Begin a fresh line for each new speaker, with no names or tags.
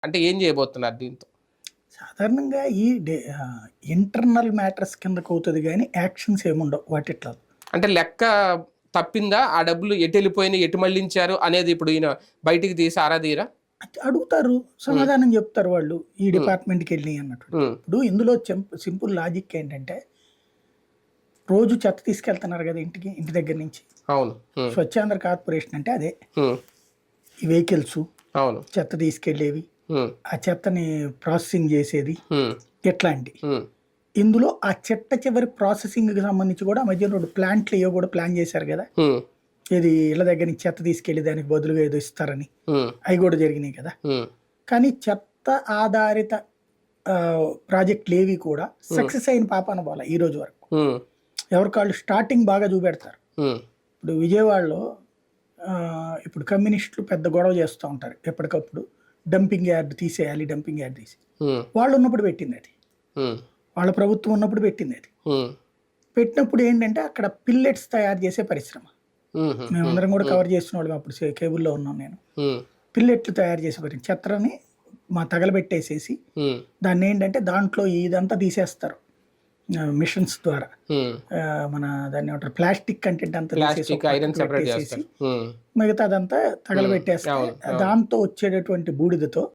అంటే ఏం చేయబోతున్నారు దీంతో?
సాధారణంగా ఈ ఇంటర్నల్ మ్యాటర్స్ కిందకు అవుతుంది కానీ యాక్షన్స్ ఏముండవు వాటిట్లో.
అంటే లెక్క తప్పిందా? ఆ డబ్బులు ఎటు వెళ్ళిపోయినాయి, ఎటు మళ్ళించారు అనేది ఇప్పుడు ఈయన బయటికి తీసి ఆరాధీరా?
అడుగుతారు, సమాధానం చెప్తారు వాళ్ళు, ఈ డిపార్ట్మెంట్కి వెళ్ళి అన్నట్టు. ఇప్పుడు ఇందులో సింపుల్ లాజిక్ ఏంటంటే, రోజు చెత్త తీసుకెళ్తున్నారు కదా ఇంటి దగ్గర నుంచి.
అవును.
స్వచ్ఛాంధ్ర కార్పొరేషన్ అంటే అదే. ఈ వెహికల్స్,
అవును,
చెత్త తీసుకెళ్లేవి, ఆ చెత్తని ప్రాసెసింగ్ చేసేది, ఎట్లాంటి. ఇందులో ఆ చెత్త చివరి ప్రాసెసింగ్ కి సంబంధించి కూడా మధ్యలో 2 ప్లాంట్లు ఏవో కూడా ప్లాన్ చేశారు కదా. ఇది ఇళ్ళ దగ్గర నుంచి చెత్త తీసుకెళ్లి దానికి బదులుగా ఏదో ఇస్తారని, అవి కూడా జరిగినాయి కదా. కానీ చెత్త ఆధారిత ప్రాజెక్టులు ఏవి కూడా సక్సెస్ అయిన పాపాన పోలా ఈ రోజు వరకు. ఎవరికి వాళ్ళు స్టార్టింగ్ బాగా చూపెడతారు. ఇప్పుడు విజయవాడలో ఇప్పుడు కమ్యూనిస్టులు పెద్ద గొడవ చేస్తూ ఉంటారు ఎప్పటికప్పుడు, డంపింగ్ యార్డ్ తీసేయాలి, డంపింగ్ యార్డ్ తీసి. వాళ్ళు ఉన్నప్పుడు పెట్టింది అది, వాళ్ళ ప్రభుత్వం ఉన్నప్పుడు పెట్టింది అది. పెట్టినప్పుడు ఏంటంటే అక్కడ పిల్లెట్స్ తయారు చేసే పరిశ్రమ, మేమందరం కూడా కవర్ చేస్తున్న వాళ్ళం అప్పుడు, కేబుల్లో ఉన్నాం నేను. పిల్లెట్లు తయారు చేసే పరిశ్రమ, చెత్తని తగలబెట్టేసేసి దాన్ని ఏంటంటే దాంట్లో ఇదంతా తీసేస్తారు మిషన్స్ ద్వారా. మన దాన్ని ఏమంటారు, ప్లాస్టిక్ కంటెంట్ అంతా తీసేసి మిగతా అదంతా తగలబెట్టేస్తారు. దాంతో వచ్చేటటువంటి బూడిదతో